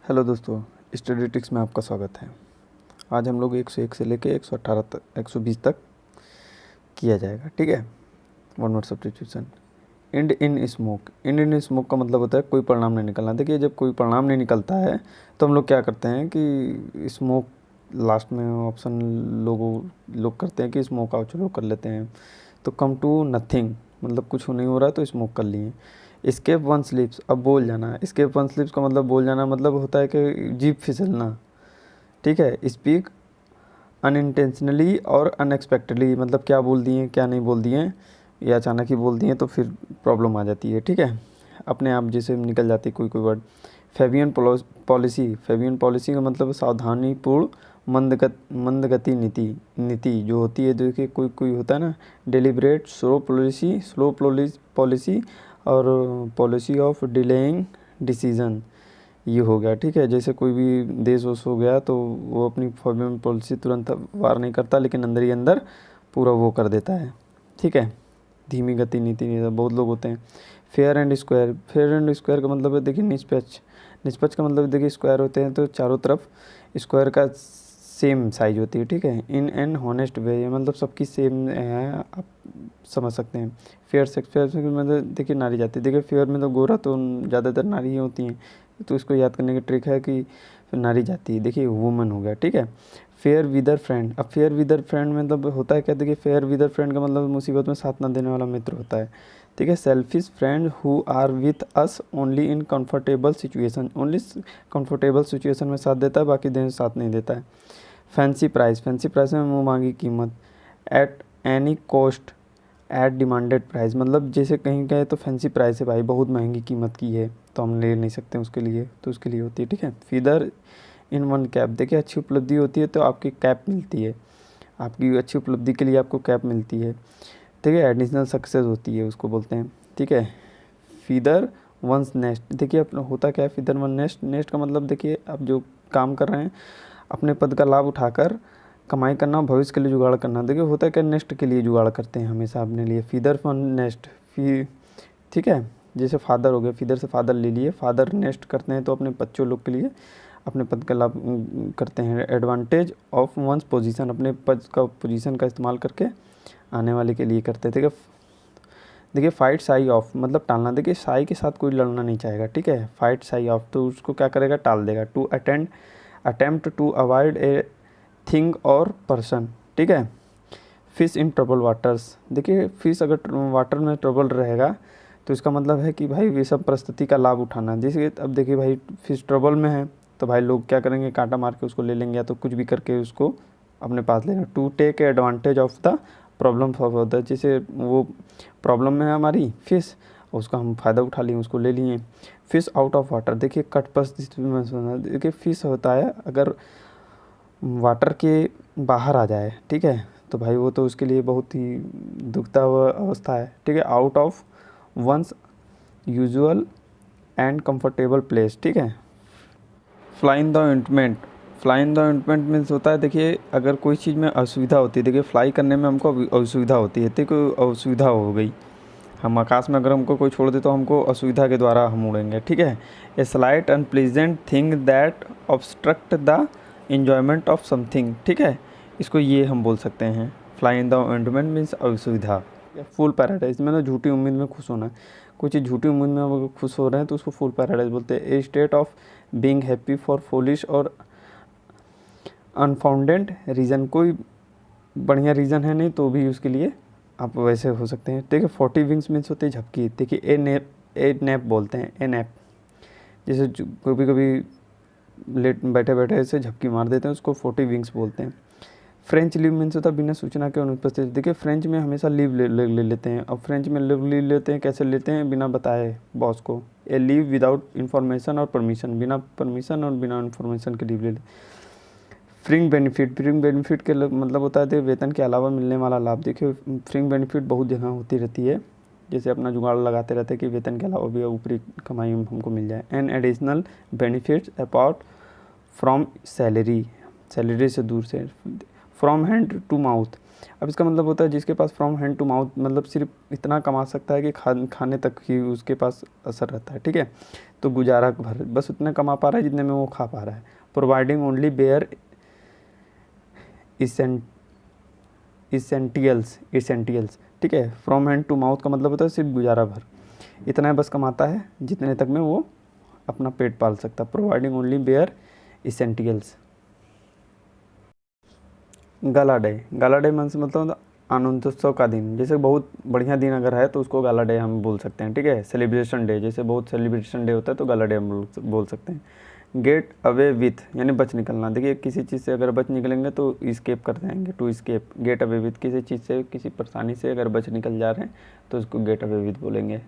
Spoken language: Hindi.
हेलो दोस्तों, स्टडी में आपका स्वागत है। आज हम लोग 101 से लेके 118 तक 120 तक किया जाएगा, ठीक है। One word substitution. End in smoke. End in smoke का मतलब होता है कोई परिणाम नहीं निकलना। देखिए, जब कोई परिणाम नहीं निकलता है तो हम लोग क्या करते हैं कि स्मोक लास्ट में ऑप्शन लोग करते हैं कि स्मोक आउट, चलो कर लेते हैं। तो कम टू नथिंग मतलब कुछ नहीं हो रहा है तो स्मोक कर लिए। स्केप वन स्लिप्स, अब बोल जाना। स्केप वन स्लिप्स का मतलब बोल जाना मतलब होता है कि जीभ फिसलना, ठीक है। स्पीक अनइंटेंशनली और अनएक्सपेक्टेडली मतलब क्या बोल दिए क्या नहीं बोल दिए, या अचानक ही बोल दिए तो फिर प्रॉब्लम आ जाती है, ठीक है। अपने आप जैसे निकल जाती है कोई कोई word. Fabian policy. Fabian policy का मतलब सावधानीपूर्ण मंदगति नीति जो होती है। देखिए कोई कोई होता है ना, डेलिब्रेट स्लो पॉलिसी और पॉलिसी ऑफ डिलेइंग डिसीजन, ये हो गया, ठीक है। जैसे कोई भी देश वश हो गया तो वो अपनी फॉरेन पॉलिसी तुरंत वार नहीं करता, लेकिन अंदर ही अंदर पूरा वो कर देता है, ठीक है। धीमी गति नीति बहुत लोग होते हैं। Fair and square. Fair and square का मतलब है देखिए निष्पक्ष। निष्पक्ष का मतलब देखिए स्क्वायर होते हैं तो चारों तरफ स्क्वायर का सेम साइज होती है, ठीक है। इन एन हॉनेस्ट वे मतलब सबकी सेम है, आप समझ सकते हैं। Fair sex. फेयर सेक्स मतलब देखिए नारी जाति। देखिए फेयर में तो गोरा तो ज़्यादातर नारी ही होती हैं, तो इसको याद करने की ट्रिक है कि नारी जाती है, देखिए वुमन हो गया, ठीक है। Fair weather friend. अब फेयर विदर फ्रेंड मतलब होता है क्या, देखिए फेयर विदर फ्रेंड का मतलब मुसीबत में साथ ना देने वाला मित्र होता है, ठीक है। Selfish friend who are with us only in comfortable situation. Only comfortable situation में साथ देता है, बाकी दिन साथ नहीं देता है। Fancy price. फैंसी प्राइस में मुँह मांगी कीमत। At any cost at demanded price मतलब जैसे कहीं गए तो फैंसी प्राइस है भाई, बहुत महंगी कीमत की है तो हम ले नहीं सकते उसके लिए, तो उसके लिए होती है, ठीक है। Feather in one cap. देखिए अच्छी उपलब्धि होती है तो आपकी कैप मिलती है, आपकी अच्छी उपलब्धि के लिए आपको कैप मिलती है, ठीक है। एडिशनल सक्सेस होती है उसको बोलते हैं, ठीक है। Feather one's nest. देखिए अपना होता क्या है फीदर वन नेस्ट। नेस्ट का मतलब देखिए आप जो काम कर रहे हैं अपने पद का लाभ उठाकर कमाई करना, भविष्य के लिए जुगाड़ करना। देखिए होता है क्या, नेस्ट के लिए जुगाड़ करते हैं हमेशा अपने लिए। फीदर वन नेस्ट ठीक है। जैसे फादर हो गया, फीदर से फादर ले लिए, फादर नेस्ट करते हैं तो अपने बच्चों लोग के लिए अपने पद का लाभ करते हैं। एडवांटेज ऑफ वंस पोजीशन, अपने पद का पोजीशन का इस्तेमाल करके आने वाले के लिए करते थे। देखिए फाइट साई ऑफ मतलब टालना। देखिए साई के साथ कोई लड़ना नहीं चाहेगा, ठीक है। फाइट साई ऑफ तो उसको क्या करेगा, टाल देगा। To attempt to avoid a thing or person, ठीक है। Fish in trouble waters. देखिए फिश अगर वाटर में ट्रबल रहेगा तो इसका मतलब है कि भाई विषम परिस्थिति का लाभ उठाना। जैसे अब देखिए भाई फिश ट्रबल में है तो भाई लोग क्या करेंगे, कांटा मार के उसको ले लेंगे या तो कुछ भी करके उसको अपने पास लेना। To take advantage of the problem होता है, जैसे वो प्रॉब्लम में है हमारी फिश, उसका हम फ़ायदा उठा लिए, उसको ले लिए। Fish out of water. देखिए कट पस। देखिए फिश होता है अगर वाटर के बाहर आ जाए, ठीक है, तो भाई वो तो उसके लिए बहुत ही दुखता हुआ अवस्था है, ठीक है। Out of one's usual and comfortable place, ठीक है। Fly in the ointment. Fly in the ointment means होता है देखिए अगर कोई चीज़ में असुविधा होती है, देखिए फ्लाई करने में हमको असुविधा होती है, तो कोई असुविधा हो गई, हम आकाश में अगर हमको कोई छोड़ दे तो हमको असुविधा के द्वारा हम उड़ेंगे, ठीक है। A slight unpleasant thing that obstruct the enjoyment of something, ठीक है। इसको ये हम बोल सकते हैं, fly in the ointment means असुविधा। फुल पैराडाइज में ना झूठी उम्मीद में खुश होना। कोई चीज़ झूठी उम्मीद में अगर खुश हो रहे हैं तो उसको फुल पैराडाइज बोलते हैं। A state of being happy for foolish और अनफाउंडेड रीज़न। कोई बढ़िया रीज़न है नहीं तो भी उसके लिए आप वैसे हो सकते हैं, ठीक है। 40 विंग्स मीन्स होते हैं झपकी। देखिए ए नैप बोलते हैं, ए नैप। जैसे कभी कभी लेट बैठे बैठे ऐसे झपकी मार देते हैं, उसको 40 विंग्स बोलते हैं। फ्रेंच लीव मीन्स होता है बिना सूचना के अनुपस्थित। देखिए फ्रेंच में हमेशा लीव ले लेते हैं। अब फ्रेंच में लीव लेते हैं, कैसे लेते हैं, बिना बताए बॉस को। ए लीव विदाउट इन्फॉर्मेशन और परमिशन, बिना परमिशन और बिना इन्फॉर्मेशन के लीव ले लेते। फ्रिंग बेनिफिट। फ्रिंग बेनिफिट के मतलब होता है वेतन के अलावा मिलने वाला लाभ। देखिए फ्रिंग बेनिफिट बहुत जगह होती रहती है, जैसे अपना जुगाड़ लगाते रहते हैं कि वेतन के अलावा भी ऊपरी कमाई हमको मिल जाए। An additional benefits apart from salary, salary से दूर से। From hand to mouth. अब इसका मतलब होता है जिसके पास फ्रॉम हैंड टू माउथ, मतलब सिर्फ इतना कमा सकता है कि खाने तक ही उसके पास असर रहता है, ठीक है। तो गुजारा भर बस उतने कमा पा रहा है जितने में वो खा पा रहा है। प्रोवाइडिंग ओनली बेयर इसेंटियल्स, ठीक है। फ्रॉम हैंड टू माउथ का मतलब होता है सिर्फ गुजारा भर, इतना बस कमाता है जितने तक में वो अपना पेट पाल सकता है। Providing only bare essentials. Gala day मतलब आनंदोत्सव का दिन, जैसे बहुत बढ़िया दिन अगर है तो उसको गाला डे हम बोल सकते हैं, ठीक है। सेलिब्रेशन डे, जैसे बहुत सेलिब्रेशन डे होता है तो गाला डे हम बोल सकते हैं। गेट अवे विथ यानी बच निकलना, देखिए किसी चीज़ से अगर बच निकलेंगे तो इस्केप कर जाएंगे, to escape. Get away with, किसी चीज़ से किसी परेशानी से अगर बच निकल जा रहे हैं तो उसको गेट अवे विथ बोलेंगे।